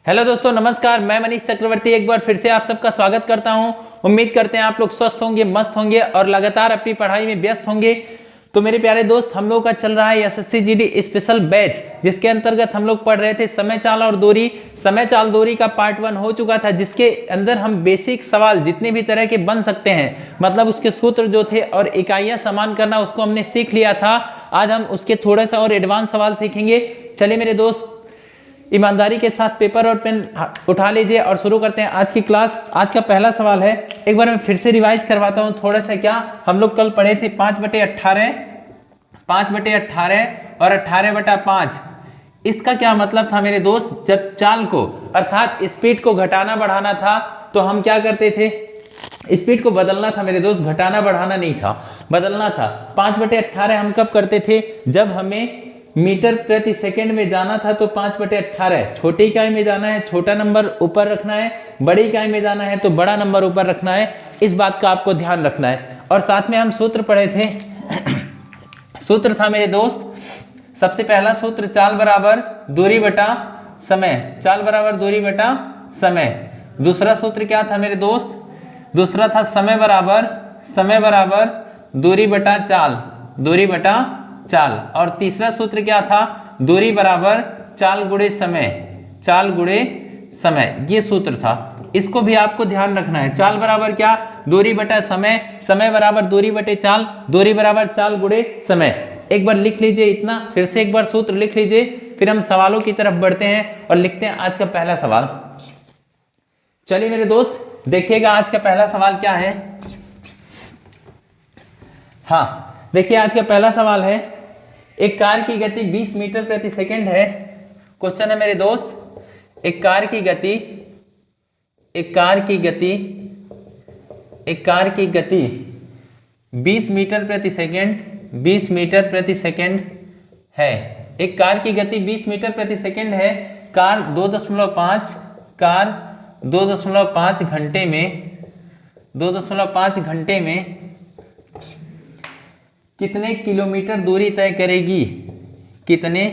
Hello दोस्तों, नमस्कार। मैं मनीष चक्रवर्ती एक बार फिर से आप सबका स्वागत करता हूं। उम्मीद करते हैं आप लोग स्वस्थ होंगे, मस्त होंगे और लगातार अपनी पढ़ाई में व्यस्त होंगे। तो मेरे प्यारे दोस्त, हम लोग का चल रहा है एसएससी जीडी स्पेशल बैच, जिसके अंतर्गत हम लोग पढ़ रहे थे समय चाल और दूरी। समय चाल दूरी का पार्ट 1 हो चुका था, जिसके अंदर हम बेसिक सवाल जितने भी तरह के बन सकते हैं, मतलब उसके सूत्र जो थे और इकाइयां समान करना, उसको हमने सीख लिया था। आज हम उसके थोड़ा सा और एडवांस सवाल सीखेंगे। चलिए मेरे दोस्त, ईमानदारी के साथ पेपर और पेन उठा लीजिए और शुरू करते हैं आज की क्लास। आज का पहला सवाल है, एक बार मैं फिर से रिवाइज करवाता हूं थोड़ा सा। क्या हम लोग कल पढ़े थे 5/18, 5/18 और 18/5। इसका क्या मतलब था मेरे दोस्त? जब चाल को अर्थात स्पीड को घटाना बढ़ाना था तो हम क्या करते थे? स्पीड को बदलना था मेरे दोस्त, घटाना बढ़ाना नहीं था, बदलना था। 5/18 हम कब करते थे? जब हमें मीटर प्रति सेकंड में जाना था तो 5/18। छोटी इकाई में जाना है, छोटा नंबर ऊपर रखना है। बड़ी इकाई में जाना है तो बड़ा नंबर ऊपर रखना है। इस बात का आपको ध्यान रखना है। और साथ में हम सूत्र पढ़े थे। सूत्र था मेरे दोस्त, सबसे पहला सूत्र चाल बराबर दूरी बटा समय। चाल बराबर दूरी बटा समय। दूसरा सूत्र क्या था मेरे दोस्त? दूसरा था समय बराबर दूरी बटा चाल, दूरी बटा चाल। और तीसरा सूत्र क्या था? दूरी बराबर चाल गुणे समय, चाल गुणे समय। ये सूत्र था, इसको भी आपको ध्यान रखना है। चाल बराबर क्या? दूरी बटा समय, समय बराबर दूरी बटे चाल, दूरी बराबर चाल गुणे समय। एक बार लिख लीजिए इतना, फिर से एक बार सूत्र लिख लीजिए, फिर हम सवालों की तरफ बढ़ते हैं और लिखते हैं आज का पहला सवाल। चलिए मेरे दोस्त, देखिएगा आज का पहला सवाल क्या है। हाँ, देखिए आज का पहला सवाल है, एक कार की गति 20 मीटर प्रति सेकंड है। क्वेश्चन है मेरे दोस्त, एक कार की गति 20 मीटर प्रति सेकंड, 20 मीटर प्रति सेकंड है। एक कार की गति 20 मीटर प्रति सेकंड है। कार 2.5 घंटे में 2.5 घंटे में कितने किलोमीटर दूरी तय करेगी? कितने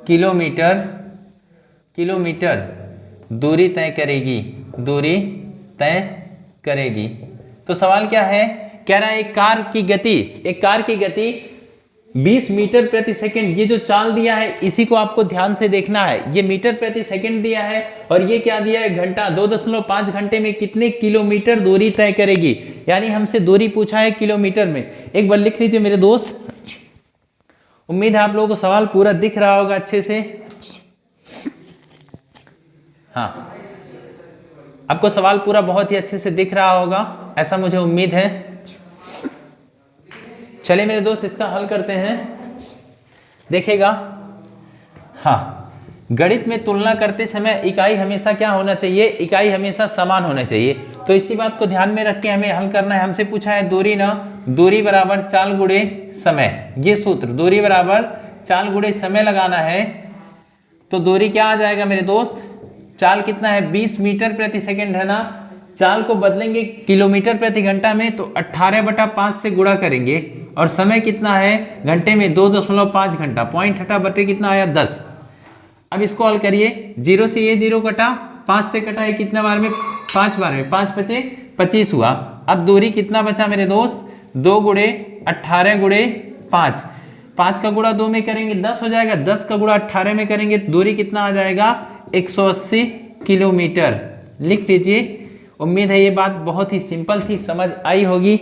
किलोमीटर दूरी तय करेगी? तो सवाल क्या है? कह रहा है एक कार की गति 20 मीटर प्रति सेकंड। ये जो चाल दिया है इसी को आपको ध्यान से देखना है। ये मीटर प्रति सेकंड दिया है और ये क्या दिया है? घंटा। 2.5 घंटे में कितने किलोमीटर दूरी तय करेगी, यानी हमसे दूरी पूछा है किलोमीटर में। एक बार लिख लीजिए मेरे दोस्त। उम्मीद है आप लोगों को सवाल पूरा दिख रहा होगा अच्छे से। हाँ, आपको सवाल पूरा बहुत ही अच्छे से दिख रहा होगा, ऐसा मुझे उम्मीद है। चलिए मेरे दोस्त, इसका हल करते हैं। देखिएगा, हाँ, गणित में तुलना करते समय इकाई हमेशा क्या होना चाहिए? इकाई हमेशा समान होना चाहिए। तो इसी बात को ध्यान में रख के हमें हल करना है। हमसे पूछा है दूरी बराबर चाल गुणे समय। ये सूत्र दूरी बराबर चाल गुणे समय लगाना है। तो दूरी क्या आ जाएगा मेरे दोस्त? चाल कितना है? 20 मीटर प्रति सेकंड है ना। चाल को बदलेंगे किलोमीटर प्रति घंटा में तो 18/5 से गुणा करेंगे। और समय कितना है घंटे में? 2.5 घंटा। पॉइंट हटा, बटे कितना आया? 10। अब इसको हल करिए। 0 से ये 0 कटा, 5 से कटा है कितना बार में? 5 बार में। 5 5 25 हुआ। अब दूरी कितना बचा मेरे दोस्त? 2 गुणे 18 गुणे 5। 5 का गुणा 2 में करेंगे 10 हो जाएगा। 10 का गुणा 18 में करेंगे दूरी कितना आ जाएगा? 180 किलोमीटर। लिख लीजिए। उम्मीद है ये बात बहुत ही सिंपल थी, समझ आई होगी।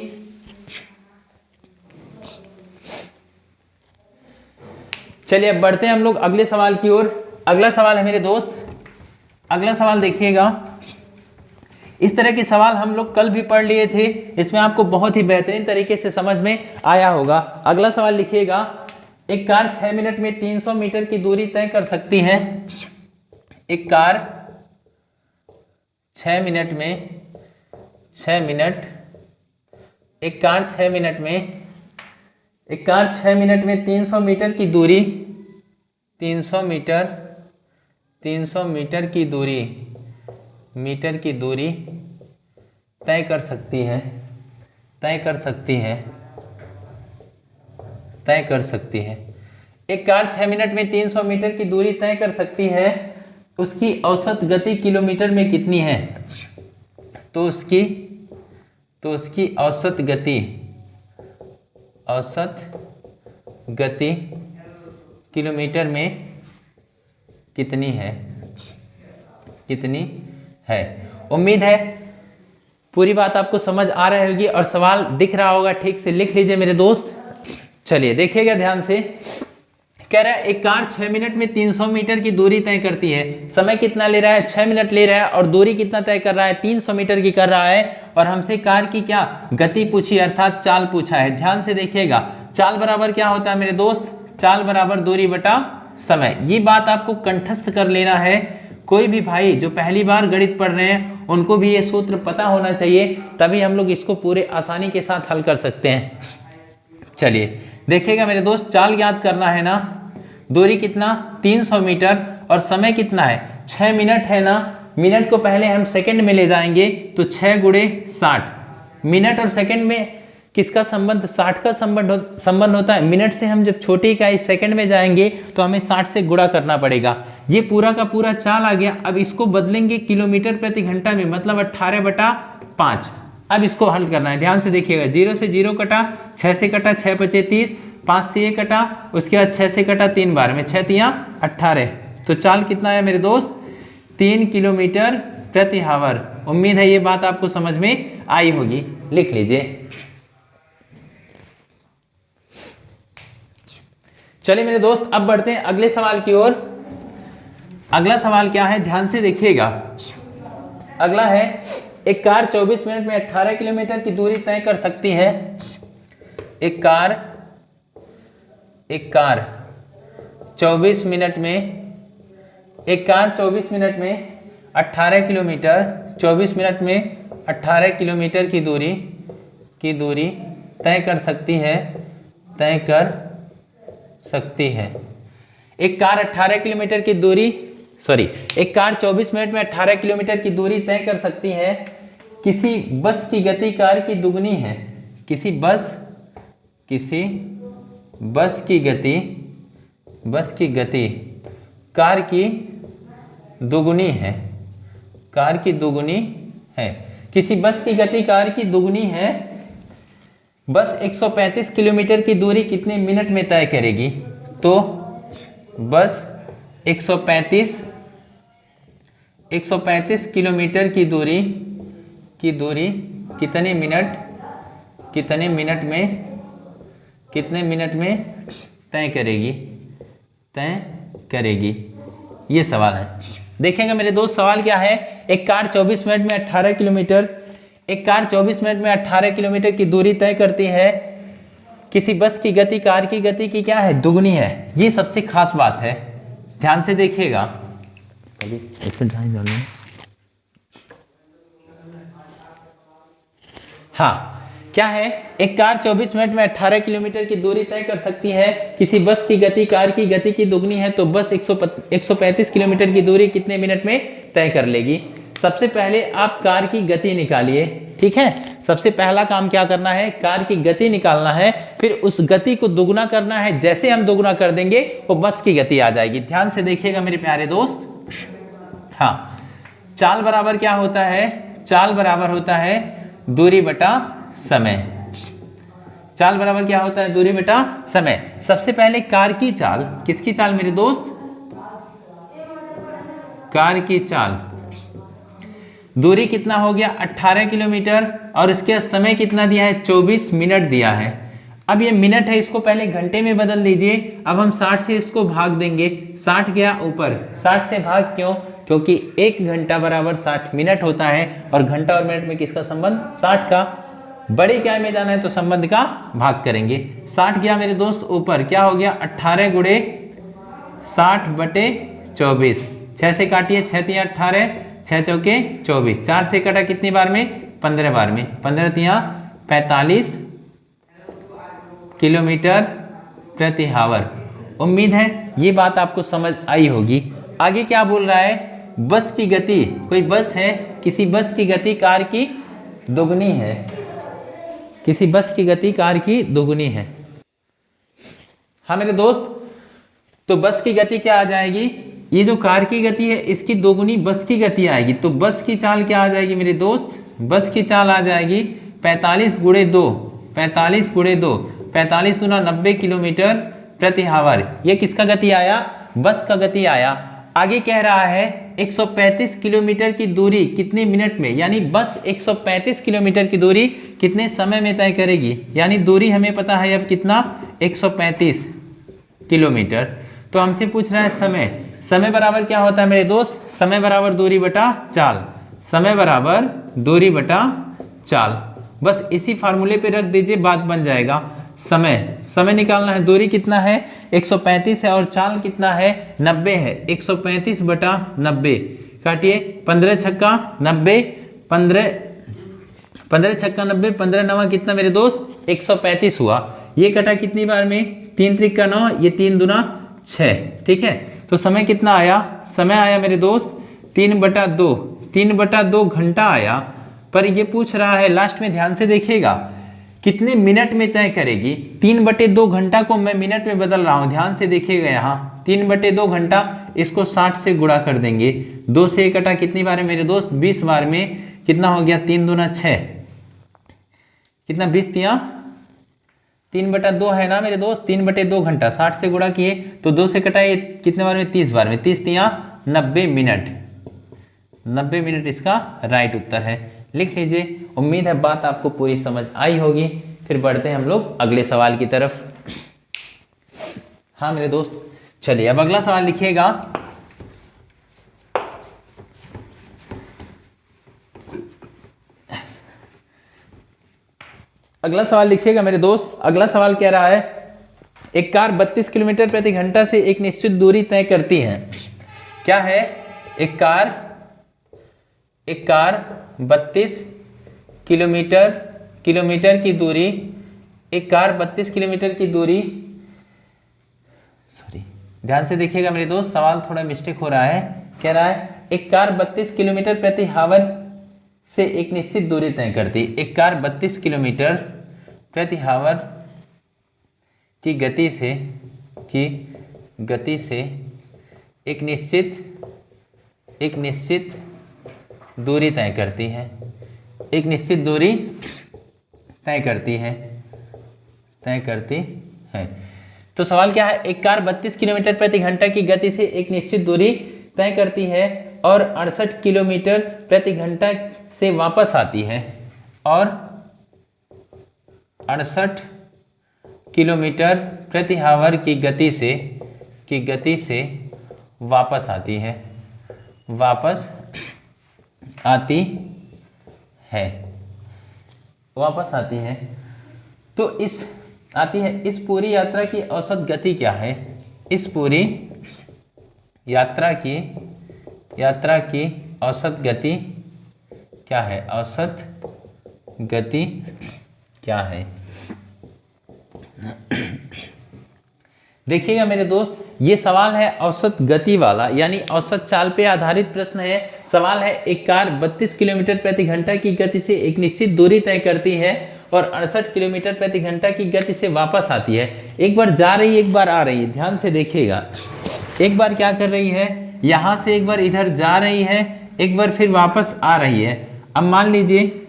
चलिए अब बढ़ते हैं हम लोग अगले सवाल की ओर। अगला सवाल है मेरे दोस्त, अगला सवाल देखिएगा। इस तरह के सवाल हम लोग कल भी पढ़ लिए थे, इसमें आपको बहुत ही बेहतरीन तरीके से समझ में आया होगा। अगला सवाल लिखिएगा, एक कार 6 मिनट में 300 मीटर की दूरी तय कर सकती है। एक कार 6 मिनट में 6 मिनट में 300 मीटर की दूरी 300 मीटर की दूरी तय कर सकती है। एक कार 6 मिनट में 300 मीटर की दूरी तय कर सकती है। उसकी औसत गति किलोमीटर में कितनी है? तो उसकी औसत गति किलोमीटर में कितनी है? उम्मीद है पूरी बात आपको समझ आ रही होगी और सवाल दिख रहा होगा, ठीक से लिख लीजिए मेरे दोस्त। चलिए देखिएगा ध्यान से। कह रहा है एक कार 6 मिनट में 300 मीटर की दूरी तय करती है। समय कितना ले रहा है? 6 मिनट ले रहा है और दूरी कितना तय कर रहा है? 300 मीटर की कर रहा है। और हमसे कार की क्या गति पूछी, अर्थात चाल पूछा है। ध्यान से देखिएगा, चाल बराबर क्या होता है मेरे दोस्त? चाल बराबर दूरी बटा समय। ये बात आपको कंठस्थ कर लेना है। कोई भी भाई जो पहली बार गणित पढ़ रहे हैं उनको भी ये सूत्र पता होना चाहिए, तभी हम लोग इसको पूरे आसानी के साथ हल कर सकते हैं। चलिए देखिएगा मेरे दोस्त, चाल ज्ञात करना है ना, दूरी कितना 300 मीटर और समय कितना है 6 मिनट है ना। मिनट को पहले हम सेकंड में ले जाएंगे तो 6 गुणे 60। मिनट और सेकंड में किसका संबंध? 60 का संबंध होता है। मिनट से हम जब छोटी इकाई सेकंड में जाएंगे तो हमें 60 से गुणा करना पड़ेगा। ये पूरा का पूरा चाल आ गया। अब इसको बदलेंगे किलोमीटर प्रति घंटा में, मतलब 18/5। अब इसको हल करना है। ध्यान से देखिएगा, 0 से 0 कटा, 6 से कटा, 6 पचे 30, 5 से ये कटा, उसके बाद 6 से कटा 3 बार में, 6 तिया 18। तो चाल कितना है मेरे दोस्त? 3 किलोमीटर प्रति हावर। उम्मीद है ये बात आपको समझ में आई होगी, लिख लीजिए। चलिए मेरे दोस्त अब बढ़ते हैं अगले सवाल की ओर। अगला सवाल क्या है? ध्यान से देखिएगा। अगला है एक कार 24 मिनट में 18 किलोमीटर की दूरी तय कर सकती है। एक कार 24 मिनट में 18 किलोमीटर 24 मिनट में 18 किलोमीटर की दूरी तय कर सकती है। एक कार 18 किलोमीटर की दूरी एक कार 24 मिनट में 18 किलोमीटर की दूरी तय कर सकती है। किसी बस की गति कार की दुगनी है। किसी बस की गति कार की दुगनी है। किसी बस की गति कार की दुगनी है। बस 135 किलोमीटर की दूरी कितने मिनट में तय करेगी? तो बस 135 किलोमीटर की दूरी कितने मिनट में तय करेगी? ये सवाल है। देखेंगे मेरे दोस्त सवाल क्या है। एक कार 24 मिनट में 18 किलोमीटर की दूरी तय करती है। किसी बस की गति कार की गति की क्या है? दुगनी है। ये सबसे खास बात है, ध्यान से देखिएगा। हाँ, क्या है? एक कार 24 मिनट में 18 किलोमीटर की दूरी तय कर सकती है। किसी बस की गति कार की गति की दुगनी है, तो बस 135 किलोमीटर की दूरी कितने मिनट में तय कर लेगी? सबसे पहले आप कार की गति निकालिए, ठीक है। सबसे पहला काम क्या करना है? कार की गति निकालना है, फिर उस गति को दुगना करना है। जैसे हम दुगना कर देंगे वो बस की गति आ जाएगी। ध्यान से देखिएगा मेरे प्यारे दोस्त। हाँ, चाल बराबर क्या होता है? चाल बराबर होता है दूरी बटा समय। चाल बराबर क्या होता है? दूरी बटा समय। सबसे पहले कार की चाल, किसकी चाल मेरे दोस्त? कार की चाल। दूरी कितना हो गया? 18 किलोमीटर और इसके समय कितना दिया है? 24 मिनट दिया है। अब ये मिनट है, इसको पहले घंटे में बदल दीजिए। अब हम 60 से इसको भाग देंगे। 60 गया ऊपर, 60 से भाग क्यों? क्योंकि 1 घंटा बराबर 60 मिनट होता है और घंटा और मिनट में किसका संबंध? 60 का। बड़े इकाई में जाना है तो संबंध का भाग करेंगे। 60 गया मेरे दोस्त ऊपर, क्या हो गया? 18 गुणे 60/24। 6 से काटिए, 6 तिया 18, 6 चौके 24। 4 से कटा कितनी बार में? 15 बार में। 15 तिया 45 किलोमीटर प्रति हावर। उम्मीद है ये बात आपको समझ आई होगी। आगे क्या बोल रहा है? बस की गति, कोई बस है, किसी बस की गति कार की दुगनी है। किसी बस की गति कार की दुगनी है। हाँ मेरे दोस्त, तो बस की गति क्या आ जाएगी? ये जो कार की गति है इसकी दोगुनी बस की गति आएगी, तो बस की चाल क्या आ जाएगी मेरे दोस्त, बस की चाल आ जाएगी 45 गुणे 2, 45 गुणे 2, 45 दूना 90 किलोमीटर प्रति आवर। ये किसका गति आया, बस का गति आया। आगे कह रहा है 135 किलोमीटर की दूरी कितने मिनट में, यानी बस 135 किलोमीटर की दूरी कितने समय में तय करेगी, यानी दूरी हमें पता है अब कितना 135 किलोमीटर। तो हमसे पूछ रहा है समय, समय बराबर क्या होता है मेरे दोस्त, समय बराबर दूरी बटा चाल, समय बराबर दूरी बटा चाल। बस इसी फार्मूले पे रख दीजिए, बात बन जाएगा। समय निकालना है, दूरी कितना है 135 है और चाल कितना है 90 है, 135 बटा 90 काटिए, 15 छक्का 90, 15 छक्का 90, 15 नवा कितना मेरे दोस्त 135 हुआ। ये कटा कितनी बार में, 3 त्रिक 9, ये 3 दूना 6, ठीक है। तो समय कितना आया, समय आया मेरे दोस्त 3/2, 3/2 घंटा आया। पर ये पूछ रहा है लास्ट में, ध्यान से देखिएगा, कितने मिनट में तय करेगी। 3/2 घंटा को मैं मिनट में बदल रहा हूं, ध्यान से देखिएगा यहाँ 3/2 घंटा, इसको 60 से गुणा कर देंगे, 2 से 1 कटा कितनी बार है मेरे दोस्त 20 बार में, कितना हो गया 3 दूना 6, कितना 20 तिया 3/2 है ना मेरे दोस्त, 3/2 घंटा 60 से गुणा किए तो 2 से कटाए कितने बार में 30 बार में, 30 तिया 90 मिनट, 90 मिनट इसका राइट उत्तर है। लिख लीजिए। उम्मीद है बात आपको पूरी समझ आई होगी। फिर बढ़ते हैं हम लोग अगले सवाल की तरफ। हाँ मेरे दोस्त, चलिए अब अगला सवाल लिखिएगा। अगला सवाल लिखिएगा मेरे दोस्त। अगला सवाल कह रहा है एक कार 32 किलोमीटर प्रति घंटा से एक निश्चित दूरी तय करती है। क्या है, एक कार 32 किलोमीटर की दूरी, एक कार 32 किलोमीटर की दूरी, सॉरी ध्यान से देखिएगा मेरे दोस्त, सवाल थोड़ा मिस्टेक हो रहा है। कह रहा है एक कार 32 किलोमीटर प्रति आवर से एक निश्चित दूरी तय करती। एक कार 32 किलोमीटर प्रति आवर की गति से एक निश्चित दूरी तय करती है, एक निश्चित दूरी तय करती है। तो सवाल क्या है, एक कार 32 किलोमीटर प्रति घंटा की गति से एक निश्चित दूरी तय करती है और 68 किलोमीटर प्रति घंटा से वापस आती है, और 68 किलोमीटर प्रति आवर की गति से वापस आती है। तो इस पूरी यात्रा की औसत गति क्या है, इस पूरी यात्रा की औसत गति क्या है, औसत गति क्या है। देखिएगा मेरे दोस्त, ये सवाल है औसत गति वाला, यानी औसत चाल पे आधारित प्रश्न है। सवाल है एक कार 32 किलोमीटर प्रति घंटा की गति से एक निश्चित दूरी तय करती है और 68 किलोमीटर प्रति घंटा की गति से वापस आती है। एक बार जा रही है, एक बार आ रही है, ध्यान से देखिएगा। एक बार क्या कर रही है, यहां से एक बार इधर जा रही है, एक बार फिर वापस आ रही है। अब मान लीजिए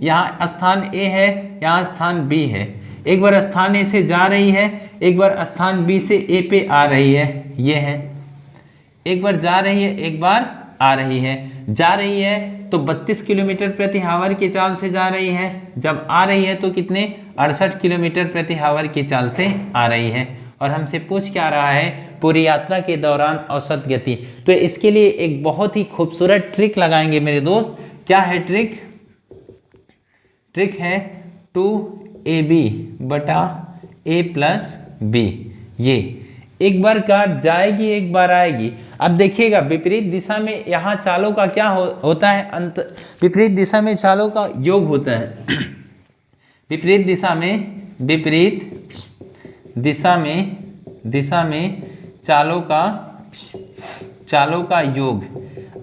यहाँ स्थान ए है, यहाँ स्थान बी है। एक बार स्थान ए से जा रही है, एक बार स्थान बी से ए पे आ रही है, ये है। एक बार जा रही है, एक बार आ रही है। जा रही है तो 32 किलोमीटर प्रति आवर की चाल से जा रही है, जब आ रही है तो कितने 68 किलोमीटर प्रति आवर की चाल से आ रही है। और हमसे पूछ क्या रहा है, पूरी यात्रा के दौरान औसत गति। तो इसके लिए एक बहुत ही खूबसूरत ट्रिक लगाएंगे मेरे दोस्त। क्या है ट्रिक? ट्रिक है 2ab बटा a प्लस b। ये एक बार कार जाएगी, एक बार आएगी। अब देखिएगा विपरीत दिशा में यहाँ चालों का क्या होता है, विपरीत दिशा में चालों का योग होता है। विपरीत दिशा में चालों का योग।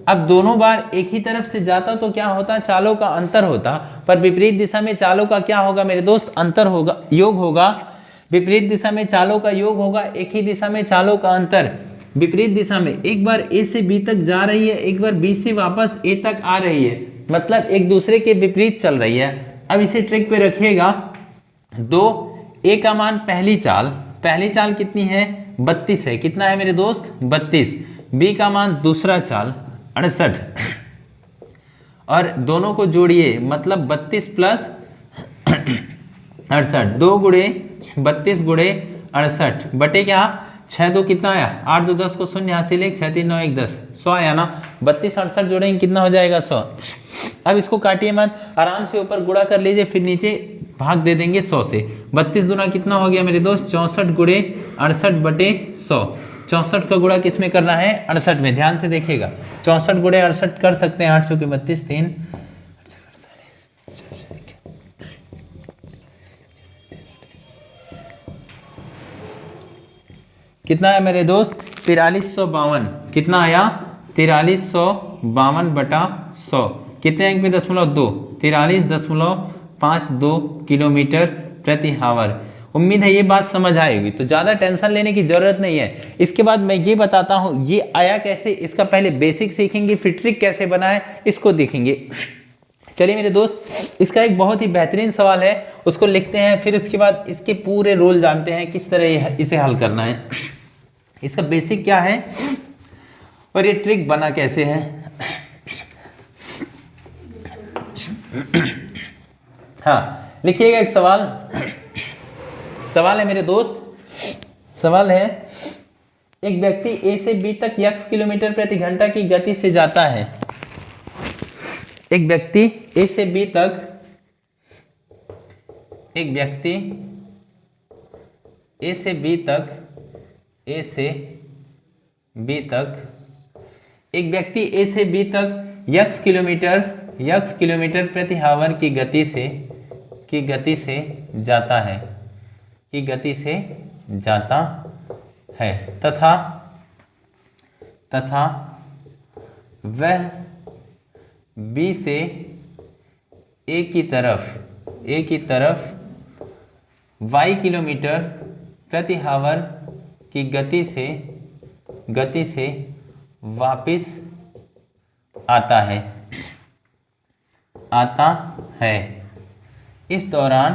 अब दोनों बार एक ही तरफ से जाता तो क्या होता, चालों का अंतर होता। पर विपरीत दिशा में चालों का क्या होगा मेरे दोस्त, अंतर होगा, योग होगा। विपरीत दिशा में चालों का योग होगा, एक ही दिशा में चालों का अंतर। विपरीत दिशा में, एक बार ए से बी तक जा रही है, एक बार बी से वापस ए तक आ रही है, मतलब एक दूसरे के विपरीत चल रही है। अब इसे ट्रिक पे रखिएगा। 2 ए का मान पहली चाल कितनी है 32 है, कितना है मेरे दोस्त 32। बी का मान दूसरा चाल 68 और दोनों को जोड़िए, मतलब 32 प्लस 68, 2 गुणे 32 गुणे 68 बटे क्या 6 2 कितना आया 8 2 10 को 0 यहाँ से ले 6 3 9 1 10 100 आया ना। 32 68 जोड़ेंगे कितना हो जाएगा 100। अब इसको काटिए मत, आराम से ऊपर गुणा कर लीजिए, फिर नीचे भाग दे देंगे 100 से। 32 दूना कितना हो गया मेरे दोस्त 64 गुणे 68 बटे 100। 64 का गुणा किस में करना है 68 में, ध्यान से देखिएगा। 64 गुणे 68 कर सकते हैं, 8 चौके 32 3 कितना है मेरे दोस्त 4352, कितना आया 4352 बटा 100, कितने अंक में 0.2 43.52 किलोमीटर प्रति आवर। उम्मीद है ये बात समझ आएगी, तो ज़्यादा टेंशन लेने की ज़रूरत नहीं है। इसके बाद मैं ये बताता हूँ ये आया कैसे, इसका पहले बेसिक सीखेंगे, फिर ट्रिक कैसे बनाए इसको देखेंगे। चलिए मेरे दोस्त, इसका एक बहुत ही बेहतरीन सवाल है, उसको लिखते हैं, फिर उसके बाद इसके पूरे रूल जानते हैं किस तरह इसे हल करना है। इसका बेसिक क्या है और ये ट्रिक बना कैसे है। हाँ लिखिएगा एक सवाल है मेरे दोस्त, सवाल है एक व्यक्ति ए से बी तक x किलोमीटर प्रति घंटा की गति से जाता है। एक व्यक्ति ए से बी तक एक व्यक्ति ए से बी तक x किलोमीटर प्रति आवर की गति से जाता है तथा वह बी से ए की तरफ y किलोमीटर प्रति आवर की गति से वापिस आता है। इस दौरान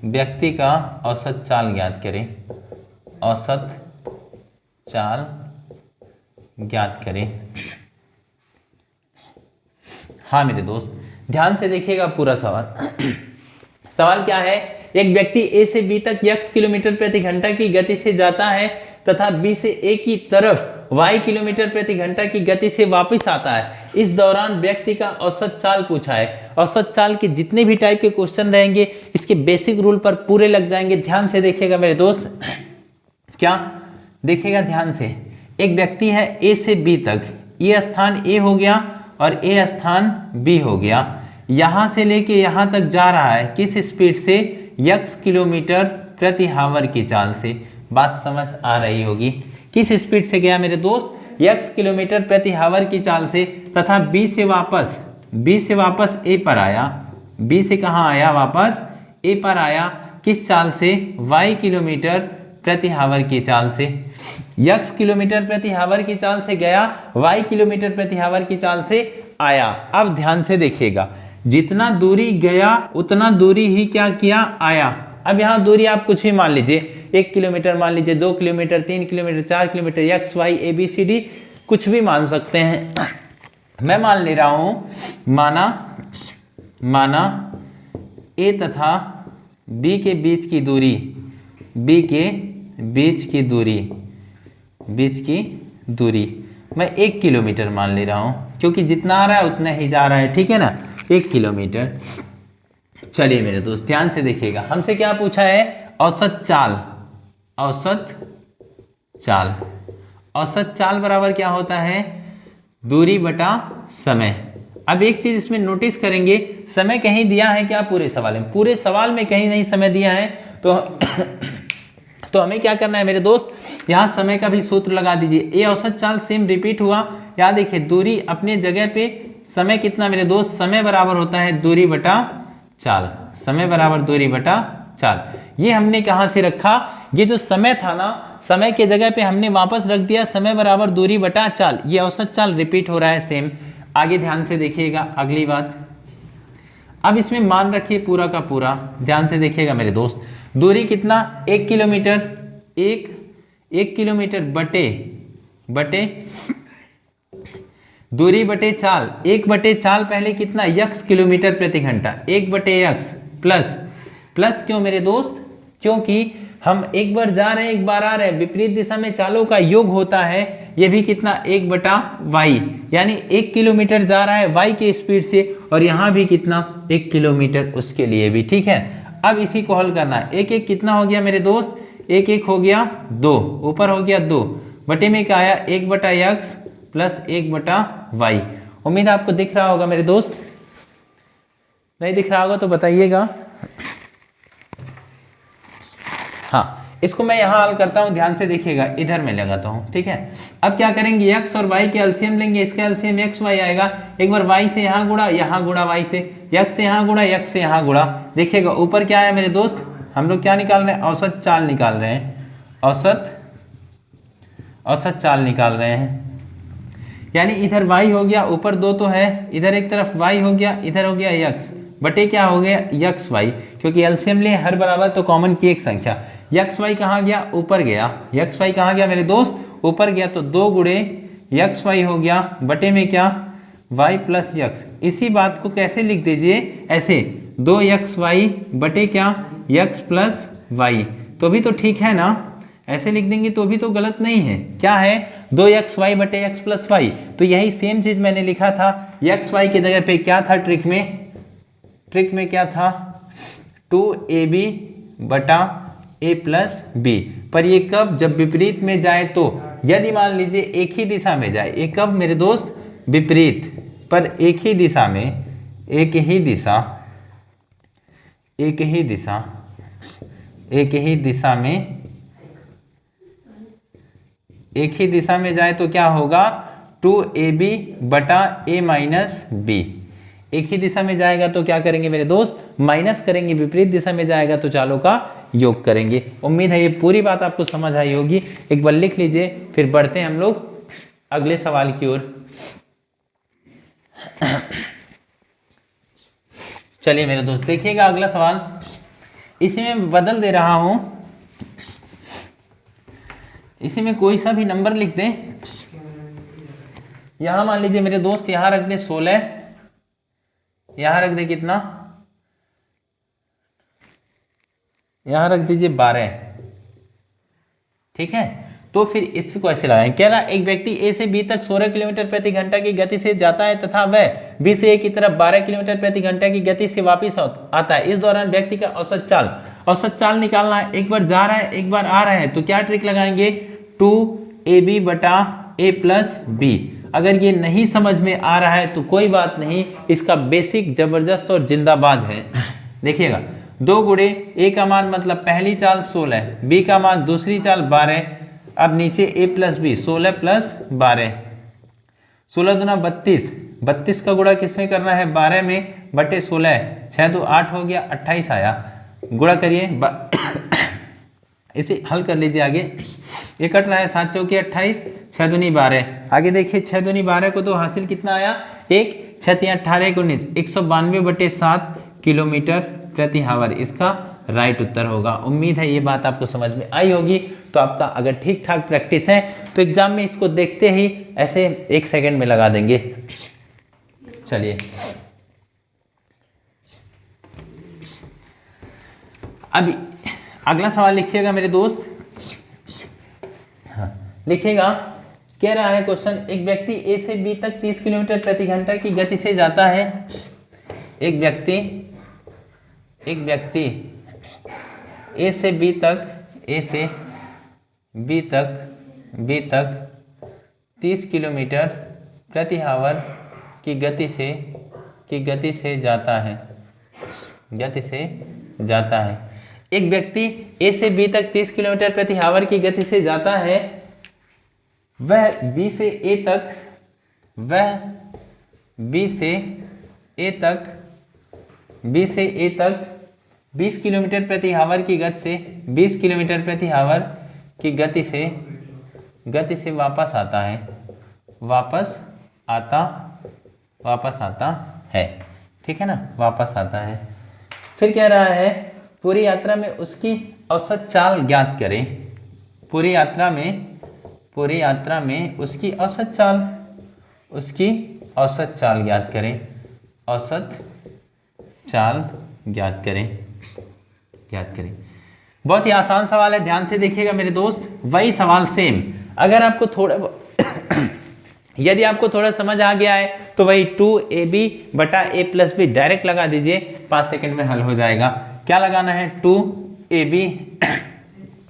व्यक्ति का औसत चाल ज्ञात करें। हाँ मेरे दोस्त ध्यान से देखिएगा पूरा सवाल क्या है, एक व्यक्ति ए से बी तक x किलोमीटर प्रति घंटा की गति से जाता है तथा बी से ए की तरफ y किलोमीटर प्रति घंटा की गति से वापस आता है। इस दौरान व्यक्ति का औसत चाल पूछा है। औसत चाल के जितने भी टाइप के क्वेश्चन रहेंगे इसके बेसिक रूल पर पूरे लग जाएंगे। ध्यान से देखिएगा मेरे दोस्त, क्या देखिएगा ध्यान से। एक व्यक्ति है ए से बी तक, ये स्थान ए हो गया और ए स्थान बी हो गया। यहां से लेके यहां तक जा रहा है किस स्पीड से, x किलोमीटर प्रति आवर की चाल से। बात समझ आ रही होगी, किस स्पीड से गया मेरे दोस्त, x किलोमीटर प्रति आवर की चाल से, तथा b से वापस a पर आया। b से कहाँ आया, वापस a पर आया, किस चाल से, y किलोमीटर प्रति आवर की चाल से। x किलोमीटर प्रति आवर की चाल से गया, y किलोमीटर प्रति आवर की चाल से आया। अब ध्यान से देखिएगा, जितना दूरी गया उतना दूरी ही क्या किया, आया। अब यहाँ दूरी आप कुछ भी मान लीजिए, 1 किलोमीटर मान लीजिए, 2 kilometre, 3 kilometre, 4 kilometre, x y a b c d कुछ भी मान सकते हैं। मैं मान ले रहा हूं, माना a तथा b के बीच की दूरी मैं 1 किलोमीटर मान ले रहा हूं, क्योंकि जितना आ रहा है उतना ही जा रहा है, ठीक है ना, 1 किलोमीटर। चलिए मेरे दोस्त ध्यान से देखिएगा, हमसे क्या पूछा है, औसत चाल बराबर क्या होता है, दूरी बटा समय। अब एक चीज इसमें नोटिस करेंगे, समय कहीं दिया है क्या, पूरे सवाल में कहीं नहीं समय दिया है, तो हमें क्या करना है मेरे दोस्त, यहाँ समय का भी सूत्र लगा दीजिए। ये औसत चाल सेम रिपीट हुआ, यहाँ देखिए दूरी अपने जगह पे, समय कितना मेरे दोस्त, समय बराबर होता है दूरी बटा चाल, समय बराबर दूरी बटा चाल। ये हमने कहां से रखा, ये जो समय था ना, समय के जगह पे हमने वापस रख दिया समय बराबर दूरी बटा चाल। ये औसत चाल रिपीट हो रहा है सेम। आगे ध्यान से देखिएगा अगली बात। अब इसमें मान रखिए पूरा का पूरा, ध्यान से देखिएगा मेरे दोस्त। दूरी कितना, 1 किलोमीटर, एक किलोमीटर बटे दूरी बटे चाल, 1/चाल पहले कितना, यक्स किलोमीटर प्रति घंटा, 1/यक्स प्लस क्यों मेरे दोस्त, क्योंकि हम एक बार जा रहे हैं एक बार आ रहे हैं, विपरीत दिशा में चालों का योग होता है। ये भी कितना, 1/y, यानी 1 किलोमीटर जा रहा है y के स्पीड से, और यहाँ भी कितना, 1 किलोमीटर उसके लिए भी। ठीक है, अब इसी को हल करना है। 1 कितना हो गया मेरे दोस्त, 1 हो गया 2, ऊपर हो गया 2, बटे में क्या आया, 1/x प्लस 1/y। उम्मीद है आपको दिख रहा होगा मेरे दोस्त, नहीं दिख रहा होगा तो बताइएगा। हाँ, इसको मैं यहाँ हल करता हूँ, ध्यान से देखिएगा, इधर मैं लगाता हूँ। ठीक है, अब क्या करेंगे, x और y के एलसीएम लेंगे, इसका एलसीएम x y आएगा, एक बार y से यहाँ गुणा y से, x से यहाँ गुणा x से यहाँ गुणा। देखिएगा ऊपर क्या है मेरे दोस्त, हम लोग क्या निकाल रहे हैं, औसत चाल निकाल रहे हैं, औसत चाल निकाल रहे हैं। यानी इधर y हो गया, ऊपर 2 तो है, इधर एक तरफ y हो गया, इधर हो गया x बटे क्या हो गया, यक्स वाई, क्योंकि एलसीएम ले हर बराबर तो कॉमन की एक संख्या। यक्स वाई कहाँ गया, ऊपर गया, यक्स वाई कहाँ गया मेरे दोस्त, ऊपर गया, तो 2 गुणे यक्स वाई हो गया, बटे में क्या, y प्लस यक्स। इसी बात को कैसे लिख दीजिए, ऐसे 2xy बटे क्या, यक्स प्लस वाई, तो भी तो ठीक है ना, ऐसे लिख देंगे तो भी तो गलत नहीं है। क्या है, 2xy बटे x प्लस वाई, तो यही सेम चीज मैंने लिखा था। यक्स वाई की जगह पे क्या था, ट्रिक में क्या था, 2ab बटा a प्लस बी। पर ये कब, जब विपरीत में जाए तो, यदि मान लीजिए एक ही दिशा में जाए, एक कब मेरे दोस्त, विपरीत, पर एक ही दिशा में जाए तो क्या होगा, 2ab बटा a माइनस बी। एक ही दिशा में जाएगा तो क्या करेंगे मेरे दोस्त, माइनस करेंगे, विपरीत दिशा में जाएगा तो चालों का योग करेंगे। उम्मीद है ये पूरी बात आपको समझ आई होगी। एक बार लिख लीजिए, फिर बढ़ते हैं हम लोग अगले सवाल की ओर। चलिए मेरे दोस्त देखिएगा अगला सवाल, इसी में बदल दे रहा हूं, इसी में कोई सा भी नंबर लिख दें। यहां मान लीजिए मेरे दोस्त, यहां रख दें 16, यहां रख दे कितना, यहां रख दीजिए 12। ठीक है, तो फिर इसको ऐसे लगाएं। कह रहा एक व्यक्ति ए से बी तक 16 किलोमीटर प्रति घंटा की गति से जाता है तथा वह बी से ए की तरफ 12 किलोमीटर प्रति घंटा की गति से वापस आता है। इस दौरान व्यक्ति का औसत चाल निकालना है। एक बार जा रहा है, एक बार आ रहा है, तो क्या ट्रिक लगाएंगे, 2ab बटा a प्लस बी। अगर ये नहीं समझ में आ रहा है तो कोई बात नहीं, इसका बेसिक जबरदस्त और जिंदाबाद है। देखिएगा, 2 गुणे ए का मान मतलब पहली चाल 16, बी का मान दूसरी चाल 12, अब नीचे a प्लस बी, 16 प्लस 12, 16 दूना 32, 32 का गुणा किसमें करना है, 12 में, बटे 16, 6 दो 8 हो गया, 28 आया। गुणा करिए, इसे हल कर लीजिए आगे, ये कट रहा है, 7 चौके 28, 6 दूनी 12, आगे देखिए 6 दूनी 12 को तो हासिल कितना आया, 1, 6 3 18 19, 192 बटे 7 किलोमीटर प्रति हावर इसका राइट उत्तर होगा। उम्मीद है ये बात आपको समझ में आई होगी। तो आपका अगर ठीक ठाक प्रैक्टिस है तो एग्जाम में इसको देखते ही ऐसे 1 सेकंड में लगा देंगे। चलिए अभी अगला सवाल लिखिएगा मेरे दोस्त। हाँ, लिखिएगा, कह रहा है क्वेश्चन, एक व्यक्ति ए से बी तक 30 किलोमीटर प्रति घंटा की गति से जाता है। एक व्यक्ति ए से बी तक 30 किलोमीटर प्रति आवर की गति से जाता है। एक व्यक्ति ए से बी तक 30 किलोमीटर प्रति आवर की गति से जाता है। वह बी से ए तक 20 किलोमीटर प्रति आवर की गति से 20 किलोमीटर प्रति आवर की गति से वापस आता है, वापस आता है, ठीक है ना, वापस आता है। फिर कह रहा है पूरी यात्रा में उसकी औसत चाल ज्ञात करें। पूरी यात्रा में उसकी औसत चाल ज्ञात करें, औसत चाल ज्ञात करें। बहुत ही आसान सवाल है, ध्यान से देखिएगा मेरे दोस्त। वही सवाल सेम, अगर आपको थोड़ा यदि आपको थोड़ा समझ आ गया है तो वही 2ab बटा a प्लस बी डायरेक्ट लगा दीजिए, 5 सेकंड में हल हो जाएगा। क्या लगाना है? 2ab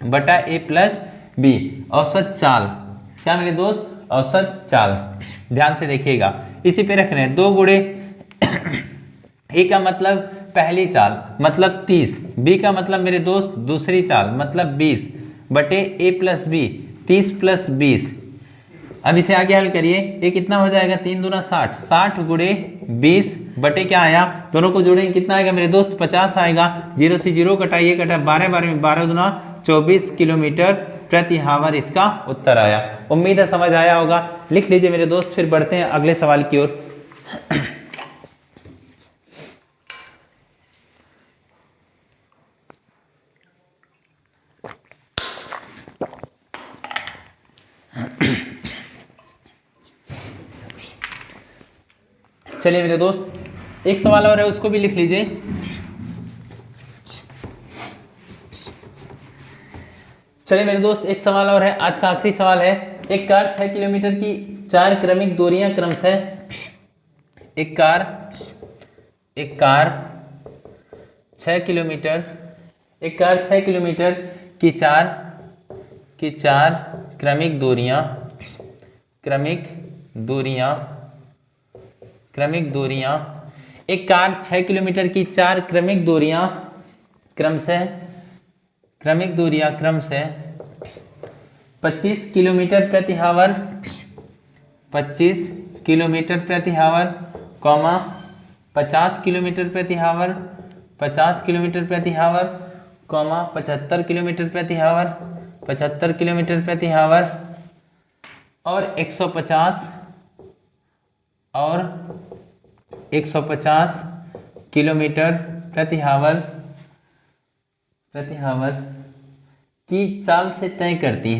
बटा a प्लस बी, औसत चाल। क्या मेरे दोस्त? औसत चाल। ध्यान से देखिएगा, इसी पे रख रहे हैं 2 गुणे a का मतलब पहली चाल मतलब 30, b का मतलब मेरे दोस्त दूसरी चाल मतलब 20 बटे a प्लस बी, 30 प्लस 20। अब इसे आगे हल करिए, ये कितना हो जाएगा? 3 दूना 60, 60 गुणे 20 बटे क्या आया, दोनों को जोड़ेंगे कितना आएगा मेरे दोस्त? 50 आएगा। 0 से 0 कटाइए, कटा 12 12 में 12 दूना 24 किलोमीटर प्रति आवर इसका उत्तर आया। उम्मीद है समझ आया होगा। लिख लीजिए मेरे दोस्त, फिर बढ़ते हैं अगले सवाल की ओर। चलिए मेरे दोस्त, एक सवाल और है, उसको भी लिख लीजिए। चलिए मेरे दोस्त, एक सवाल और है, आज का आखिरी सवाल है। एक कार 6 किलोमीटर की 4 क्रमिक दूरियां क्रमशः एक कार 6 किलोमीटर की 4 क्रमिक दूरियां एक कार 6 किलोमीटर की 4 क्रमिक दूरियां क्रमशः 25 किलोमीटर प्रति आवर, 50 किलोमीटर प्रति आवर, 50 किलोमीटर प्रति आवर, 75 किलोमीटर प्रति आवर, 75 किलोमीटर प्रति आवर और 150 किलोमीटर प्रति आवर की चाल से तय करती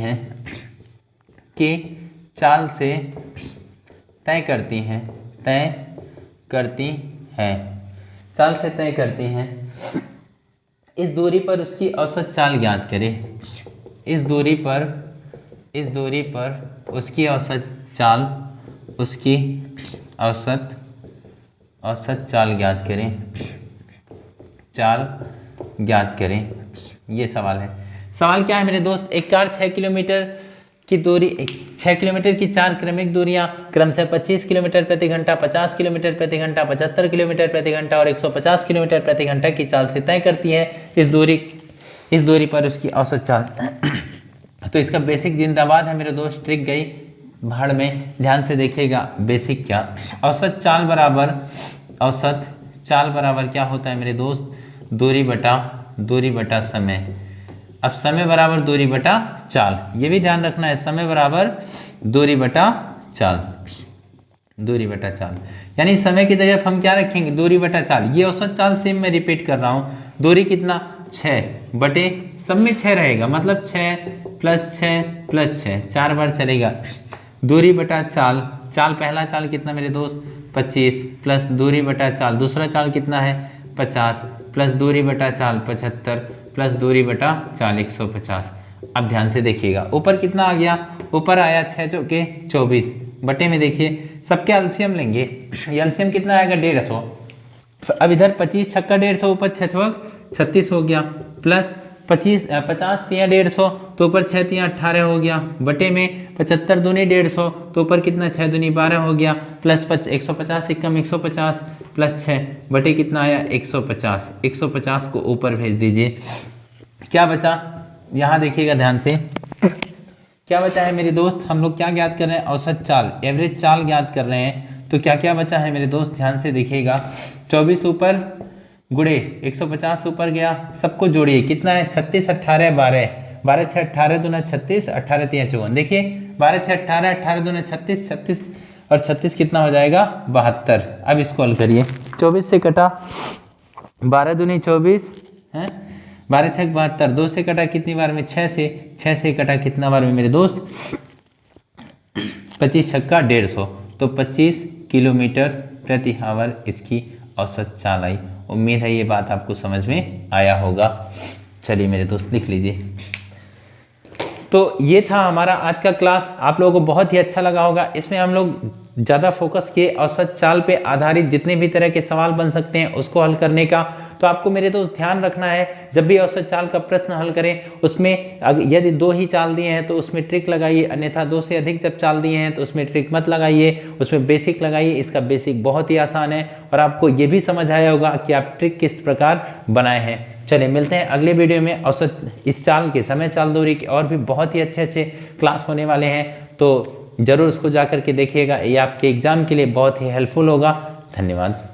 हैं, इस दूरी पर उसकी औसत चाल ज्ञात करें। इस दूरी पर उसकी औसत चाल ज्ञात करें। ये सवाल है। सवाल क्या है मेरे दोस्त? एक कार 6 किलोमीटर की 4 क्रमिक दूरियां क्रमशः 25 किलोमीटर प्रति घंटा, 50 किलोमीटर प्रति घंटा, 75 किलोमीटर प्रति घंटा और 150 किलोमीटर प्रति घंटा की चाल से तय करती है। इस दूरी पर उसकी औसत चाल। तो इसका बेसिक जिंदाबाद है मेरे दोस्त, ट्रिक गई भाड़ में। ध्यान से देखिएगा बेसिक क्या। औसत चाल बराबर क्या होता है मेरे दोस्त? दूरी बटा समय। अब समय बराबर दूरी बटा चाल, ये भी ध्यान रखना है। समय बराबर दूरी बटा चाल, यानी समय की जगह हम क्या रखेंगे? दूरी बटा चाल। ये औसत चाल सेम मैं रिपीट कर रहा हूँ। दूरी कितना? 6 बटे सब में 6 रहेगा, मतलब 6 प्लस 6 प्लस 6, 4 बार चलेगा। दूरी बटा चाल, पहला चाल कितना मेरे दोस्त? 25 प्लस दूरी बटा चाल, दूसरा चाल कितना है? 50 प्लस दूरी बटा चाल 75 प्लस दूरी बटा चाल 150। अब ध्यान से देखिएगा, ऊपर कितना आ गया? ऊपर आया 6 चौके 24 बटे में देखिए सबके एलसीएम लेंगे। एलसीएम कितना आएगा? 150। अब इधर 25 छक्का 150, ऊपर 6 छक 36 हो गया, प्लस 50 तिया 150 तो ऊपर 6 तिया 18 हो गया, बटे में 75 दूनी 150 तो ऊपर कितना? 6 दूनी 12 हो गया, प्लस 150 से कम 150 प्लस 6 बटे कितना आया? 150। 150 को ऊपर भेज दीजिए। क्या बचा? यहाँ देखिएगा ध्यान से, क्या बचा है मेरे दोस्त? हम लोग क्या ज्ञात कर रहे हैं? औसत चाल, एवरेज चाल ज्ञात कर रहे हैं। तो क्या क्या बचा है मेरे दोस्त? ध्यान से देखिएगा। 24 ऊपर गुड़े 150 ऊपर गया, सबको जोड़िए, कितना है 36 18 12, 12 6 18 दूना 36, 18 3 54। देखिए 12 6 18, 18 दूना 36, 36 और 36 कितना हो जाएगा 72। अब इसको हल करिए, 24 से कटा 12 दूनी 24 है, 12 6 72, 2 से कटा कितनी बार में 6 से, 6 से कटा कितना बार में मेरे दोस्त 25 छक्का 150, तो 25 किलोमीटर प्रति आवर इसकी औसत चाल आई। उम्मीद है ये बात आपको समझ में आया होगा। चलिए मेरे दोस्त लिख लीजिए। तो ये था हमारा आज का क्लास, आप लोगों को बहुत ही अच्छा लगा होगा। इसमें हम लोग ज़्यादा फोकस किए औसत चाल पे आधारित जितने भी तरह के सवाल बन सकते हैं उसको हल करने का। तो आपको मेरे दोस्त ध्यान रखना है, जब भी औसत चाल का प्रश्न हल करें उसमें यदि 2 ही चाल दिए हैं तो उसमें ट्रिक लगाइए, अन्यथा 2 से अधिक जब चाल दिए हैं तो उसमें ट्रिक मत लगाइए, उसमें बेसिक लगाइए। इसका बेसिक बहुत ही आसान है और आपको ये भी समझ आया होगा कि आप ट्रिक किस प्रकार बनाए हैं। चलिए मिलते हैं अगले वीडियो में। औसत इस चाल के समय चाल दूरी के और भी बहुत ही अच्छे क्लास होने वाले हैं, तो जरूर उसको जा करके देखिएगा, ये आपके एग्जाम के लिए बहुत ही हेल्पफुल होगा। धन्यवाद।